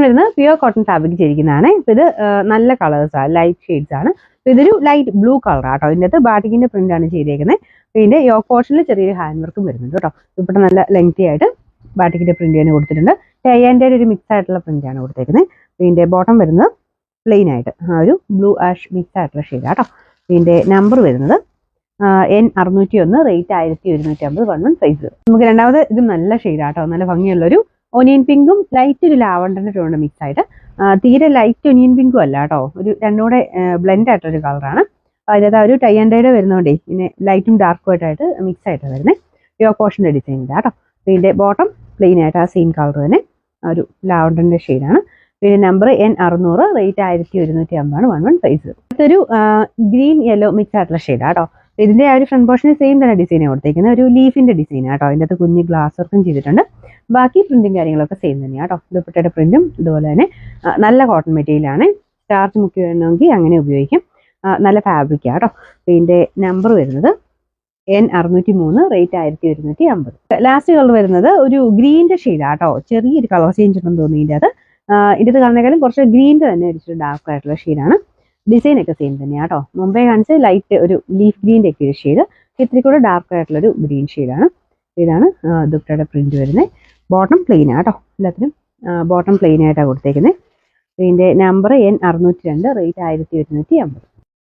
വരുന്നത് pure cotton fabric ചെയ്തിരിക്കുന്നതാണ്. ഇപ്പൊ ഇത് നല്ല കളേഴ്സ് ആണ്, ലൈറ്റ് ഷെയ്ഡ്സ് ആണ്. ഇതൊരു ലൈറ്റ് ബ്ലൂ കളർ ആട്ടോ. ഇതിൻ്റെ അകത്ത് ബാറ്റിക്കിന്റെ പ്രിന്റ് ആണ് ചെയ്തേക്കുന്നത്. ഇതിന്റെ യോക്ക് പോർഷനിൽ ചെറിയൊരു ഹാൻഡ് വർക്കും വരുന്നുണ്ട് കേട്ടോ. ഇവിടെ നല്ല ലെങ്തി ആയിട്ട് ബാറ്റിക്കിന്റെ പ്രിന്റ് തന്നെ കൊടുത്തിട്ടുണ്ട്. ടൈ ആൻഡ് ഒരു മിക്സ് ആയിട്ടുള്ള പ്രിന്റ് ആണ് കൊടുത്തേക്കുന്നത്. ഇതിന്റെ ബോട്ടം വരുന്നത് പ്ലെയിൻ ആയിട്ട് ഒരു ബ്ലൂ ആഷ് മിക്സ് ആയിട്ടുള്ള ഷെയ്ഡ് ആട്ടോ. ഇതിന്റെ നമ്പർ വരുന്നത് N601, റേറ്റ് 1150, 1150. നമുക്ക് രണ്ടാമത് ഇത് നല്ല ഷെയ്ഡ് ആട്ടോ. നല്ല ഭംഗിയുള്ളൊരു ഒനിയൻ പിങ്കും ലൈറ്റ് ഒരു ലാവണ്ടറിന്റെ ടോണ് മിക്സ് ആയിട്ട്. തീരെ ലൈറ്റ് ഒനിയൻ പിങ്കും അല്ല കേട്ടോ, ഒരു രണ്ടുകൂടെ ബ്ലെൻഡ് ആയിട്ടൊരു കളറാണ്. അതിനകത്ത് ഒരു ടൈ ആൻഡ് ഡൈയുടെ വരുന്നതുകൊണ്ടേ പിന്നെ ലൈറ്റും ഡാർക്കും ആയിട്ട് മിക്സ് ആയിട്ടാണ് വരുന്നത്. യോ പോർഷൻ്റെ ഡിസൈൻ ഇല്ല കേട്ടോ. ഇതിന്റെ ബോട്ടം പ്ലെയിൻ ആയിട്ട് ആ സെയിം കളർ തന്നെ ഒരു ലാവണ്ടറിന്റെ ഷെയ്ഡാണ്. പിന്നെ നമ്പർ N600, റേറ്റ് 1150, 1150. അടുത്തൊരു ഗ്രീൻ യെല്ലോ മിക്സ് ആയിട്ടുള്ള ഷെയ്ഡാണ് കേട്ടോ. ഇതിന്റെ ആ ഒരു ഫ്രണ്ട് പോർഷന് സെയിം തന്നെ ഡിസൈൻ കൊടുത്തേക്കുന്നത്. ഒരു ലീഫിന്റെ ഡിസൈൻ ആട്ടോ. അതിൻ്റെ അകത്ത് കുഞ്ഞ് ഗ്ലാസ് വർക്കും ചെയ്തിട്ടുണ്ട്. ബാക്കി പ്രിന്റും കാര്യങ്ങളൊക്കെ സെയിം തന്നെയാണ് കേട്ടോ. ദുപ്പട്ടയുടെ പ്രിന്റും ഇതുപോലെ തന്നെ നല്ല കോട്ടൺ മെറ്റീരിയലാണ്. സ്റ്റാർച്ച് മുക്കി വേണമെങ്കിൽ അങ്ങനെ ഉപയോഗിക്കും. നല്ല ഫാബ്രിക്കാണ് കേട്ടോ. ഇതിന്റെ നമ്പർ വരുന്നത് N603, റേറ്റ് 1150. ലാസ്റ്റ് കളർ വരുന്നത് ഒരു ഗ്രീനിന്റെ ഷെയ്ഡാണ് കേട്ടോ. ചെറിയൊരു കളർ ചേഞ്ച് ഉണ്ടെന്ന് തോന്നി. ഇതിന്റെ കാണുന്നേക്കാളും കുറച്ച് ഗ്രീനിന്റെ തന്നെ ഒരു ഡാർക്ക് ആയിട്ടുള്ള ഷെയ്ഡാണ്. ഡിസൈൻ ഒക്കെ സെയിം തന്നെയാണ് കേട്ടോ. മുമ്പേ കാണിച്ച് ലൈറ്റ് ഒരു ലീഫ് ഗ്രീൻ്റെ ഒക്കെ ഒരു ഷെയ്ഡ്, ഇത്തിരി കൂടെ ഡാർക്ക് ആയിട്ടുള്ളൊരു ഗ്രീൻ ഷെയ്ഡാണ്. ഇതാണ് ദുപ്പട്ടയുടെ പ്രിന്റ് വരുന്നത്. ബോട്ടം പ്ലെയിൻ ആട്ടോ. എല്ലാത്തിനും ബോട്ടം പ്ലെയിൻ ആയിട്ടാണ് കൊടുത്തേക്കുന്നത്. ഇതിന്റെ നമ്പർ N602, റേറ്റ് 1150.